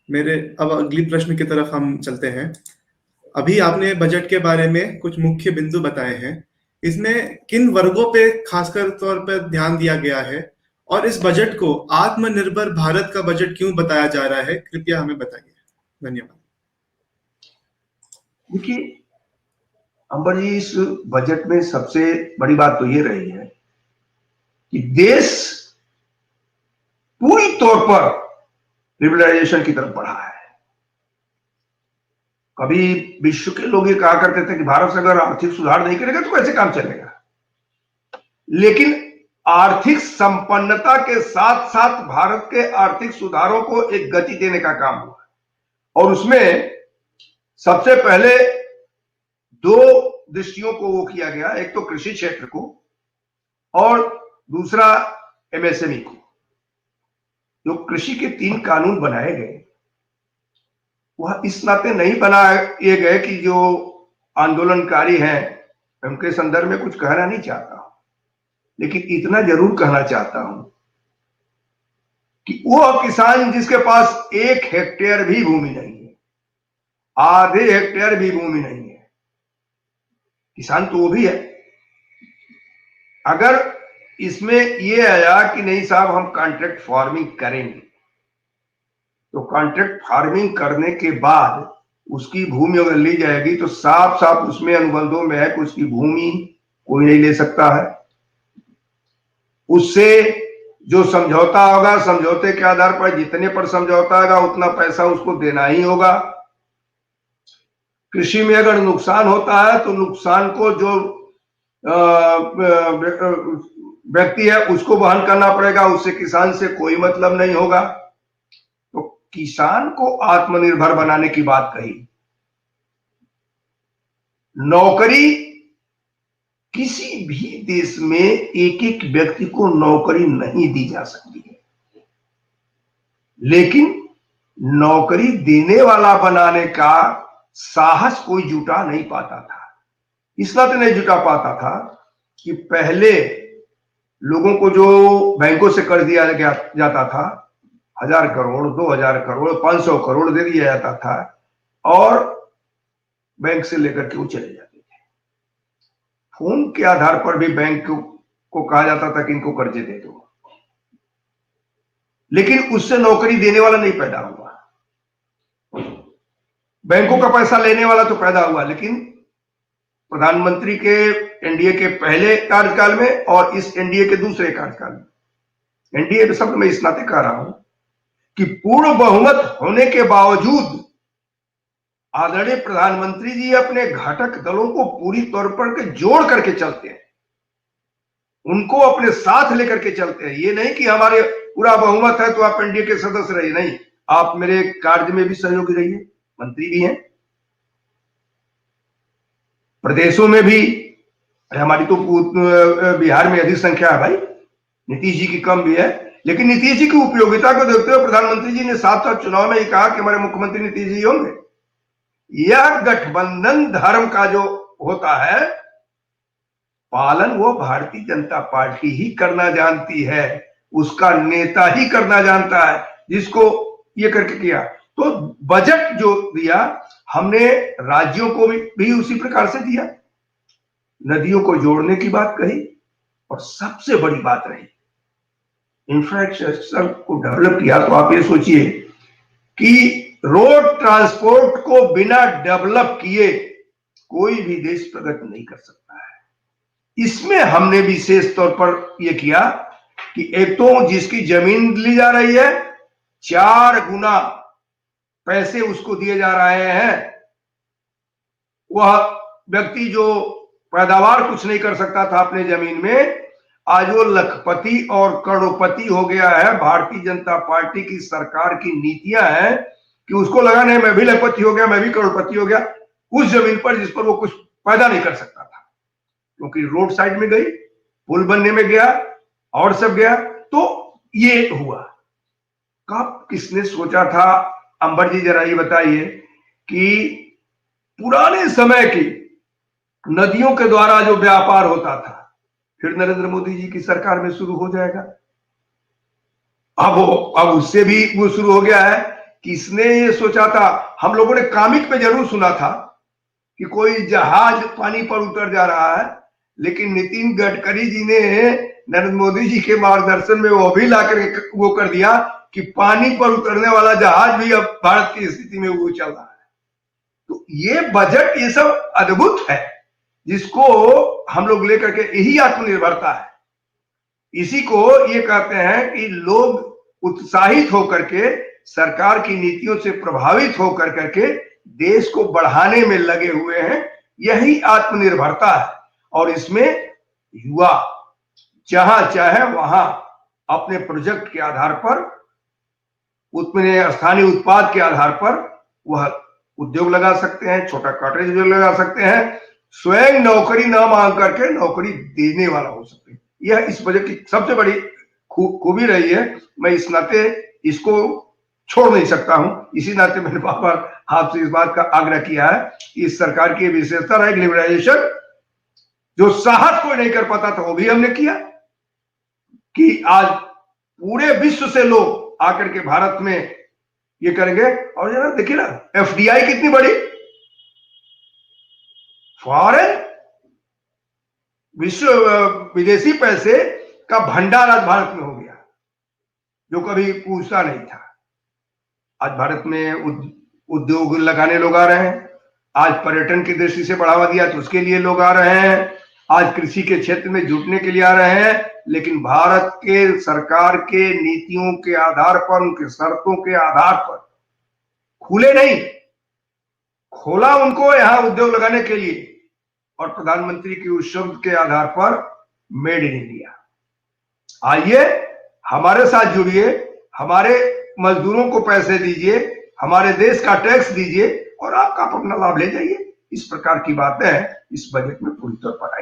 मेरे अब अगली प्रश्न की तरफ हम चलते हैं। अभी आपने बजट के बारे में कुछ मुख्य बिंदु बताए हैं। इसमें किन वर्गों पे खासकर तौर पर ध्यान दिया गया है, और इस बजट को आत्मनिर्भर भारत का बजट क्यों बताया जा रहा है, कृपया हमें बताइए। धन्यवाद। देखिए अंबर जी, इस बजट में सबसे बड़ी बात तो ये रही है कि देश पूरी तौर पर लिबरलाइजेशन की तरफ बढ़ा है। कभी विश्व के लोग ये कहा करते थे कि भारत से अगर आर्थिक सुधार नहीं करेगा तो कैसे काम चलेगा, लेकिन आर्थिक संपन्नता के साथ साथ भारत के आर्थिक सुधारों को एक गति देने का काम हुआ, और उसमें सबसे पहले दो दृष्टियों को वो किया गया। एक तो कृषि क्षेत्र को और दूसरा एमएसएमई को। जो कृषि के 3 कानून बनाए गए वह इस नाते नहीं बनाए गए कि जो आंदोलनकारी हैं उनके संदर्भ में कुछ कहना नहीं चाहता हूं, लेकिन इतना जरूर कहना चाहता हूं कि वो किसान जिसके पास 1 हेक्टेयर भी भूमि नहीं है, आधे हेक्टेयर भी भूमि नहीं है, किसान तो वो भी है। अगर इसमें ये आया कि नहीं साहब हम कॉन्ट्रैक्ट फार्मिंग करेंगे, तो कॉन्ट्रैक्ट फार्मिंग करने के बाद उसकी भूमि अगर ली जाएगी तो साफ साफ उसमें अनुबंधों में है कि उसकी भूमि कोई नहीं ले सकता है। उससे जो समझौता होगा, समझौते के आधार पर जितने पर समझौता होगा उतना पैसा उसको देना ही होगा। कृषि में अगर नुकसान होता है तो नुकसान को जो व्यक्ति है उसको वहन करना पड़ेगा, उससे किसान से कोई मतलब नहीं होगा। तो किसान को आत्मनिर्भर बनाने की बात कही। नौकरी, किसी भी देश में एक एक व्यक्ति को नौकरी नहीं दी जा सकती है, लेकिन नौकरी देने वाला बनाने का साहस कोई जुटा नहीं पाता था। इस नाते नहीं जुटा पाता था कि पहले लोगों को जो बैंकों से कर्ज दिया जाता था, 1000 करोड़, 2000 करोड़, 500 करोड़ दे दिया जाता था और बैंक से लेकर के वो चले जाते थे। फोन के आधार पर भी बैंक को कहा जाता था कि इनको कर्जे दे दो, लेकिन उससे नौकरी देने वाला नहीं पैदा हुआ। बैंकों का पैसा लेने वाला तो पैदा हुआ, लेकिन प्रधानमंत्री के एनडीए के पहले कार्यकाल में और इस एनडीए के दूसरे कार्यकाल में, एनडीए के शब्द में इस नाते कह रहा हूं कि पूर्ण बहुमत होने के बावजूद आदरणीय प्रधानमंत्री जी अपने घटक दलों को पूरी तौर पर के जोड़ करके चलते हैं, उनको अपने साथ लेकर के चलते हैं। ये नहीं कि हमारे पूरा बहुमत है तो आप एनडीए के सदस्य रहिए, नहीं, आप मेरे कार्य में भी सहयोगी रहिए, मंत्री भी हैं, प्रदेशों में भी। हमारी तो बिहार में अधिक संख्या है भाई, नीतीश जी की कम भी है, लेकिन नीतीश जी की उपयोगिता को देखते हुए प्रधानमंत्री जी ने साफ साफ चुनाव में ही कहा कि हमारे मुख्यमंत्री नीतीश जी होंगे। यह गठबंधन धर्म का जो होता है पालन वो भारतीय जनता पार्टी ही करना जानती है, उसका नेता ही करना जानता है, जिसको ये करके किया। तो बजट जो दिया हमने राज्यों को भी उसी प्रकार से दिया, नदियों को जोड़ने की बात कही, और सबसे बड़ी बात रही इंफ्रास्ट्रक्चर को डेवलप किया। तो आप ये सोचिए कि रोड ट्रांसपोर्ट को बिना डेवलप किए कोई भी देश प्रगति नहीं कर सकता है। इसमें हमने विशेष तौर पर यह किया कि एक तो जिसकी जमीन ली जा रही है 4 गुना पैसे उसको दिए जा रहे हैं। वह व्यक्ति जो पैदावार कुछ नहीं कर सकता था अपने जमीन में, आज वो लखपति और करोड़पति हो गया है। भारतीय जनता पार्टी की सरकार की नीतियां हैं कि उसको लगा नहीं मैं भी लखपति हो गया, मैं भी करोड़पति हो गया उस जमीन पर जिस पर वो कुछ पैदा नहीं कर सकता था, क्योंकि रोड साइड में गई, पुल बनने में गया और सब गया। तो ये हुआ। कब किसने सोचा था अंबर जी, जरा ये बताइए कि पुराने समय की नदियों के द्वारा जो व्यापार होता था फिर नरेंद्र मोदी जी की सरकार में शुरू हो जाएगा। अब उससे भी वो शुरू हो गया है किसने ये सोचा था? हम लोगों ने कॉमिक पे जरूर सुना था कि कोई जहाज पानी पर उतर जा रहा है, लेकिन नितिन गडकरी जी ने नरेंद्र मोदी जी के मार्गदर्शन में वो भी लाकर वो कर दिया कि पानी पर उतरने वाला जहाज भी अब भारत की स्थिति में वो चल रहा है। तो ये बजट, ये सब अद्भुत है, जिसको हम लोग लेकर के, यही आत्मनिर्भरता है। इसी को ये कहते हैं कि लोग उत्साहित होकर के सरकार की नीतियों से प्रभावित होकर करके देश को बढ़ाने में लगे हुए हैं। यही आत्मनिर्भरता है। और इसमें युवा जहां चाहे वहां अपने प्रोजेक्ट के आधार पर, अपने स्थानीय उत्पाद के आधार पर वह उद्योग लगा सकते हैं, छोटा कॉटेज उद्योग लगा सकते हैं, स्वयं नौकरी ना मांग करके नौकरी देने वाला हो सकते हैं। यह इस बजट की सबसे बड़ी खूबी रही है। मैं इस नाते इसको छोड़ नहीं सकता हूं। इसी नाते मैंने बार बार आपसे इस बात का आग्रह किया है कि इस सरकार की विशेषता रहा लिबरलाइजेशन, जो साहस कोई नहीं कर पाता था वो भी हमने किया, कि आज पूरे विश्व से लोग आकर के भारत में ये करेंगे। और जरा देखिए ना, एफडीआई कितनी बड़ी, फॉरेन विश्व विदेशी पैसे का भंडार आज भारत में हो गया, जो कभी पूछता नहीं था। आज भारत में उद्योग लगाने लोग आ रहे हैं। आज पर्यटन की दृष्टि से बढ़ावा दिया तो उसके लिए लोग आ रहे हैं। आज कृषि के क्षेत्र में जुटने के लिए आ रहे हैं। लेकिन भारत के सरकार के नीतियों के आधार पर, उनके शर्तों के आधार पर खुले नहीं, खोला उनको यहां उद्योग लगाने के लिए। और प्रधानमंत्री के उस शब्द के आधार पर मेड इन इंडिया। आइए हमारे साथ जुड़िए, हमारे मजदूरों को पैसे दीजिए, हमारे देश का टैक्स दीजिए और आपका अपना लाभ ले जाइए। इस प्रकार की बातें इस बजट में पूरी तौर पर आई।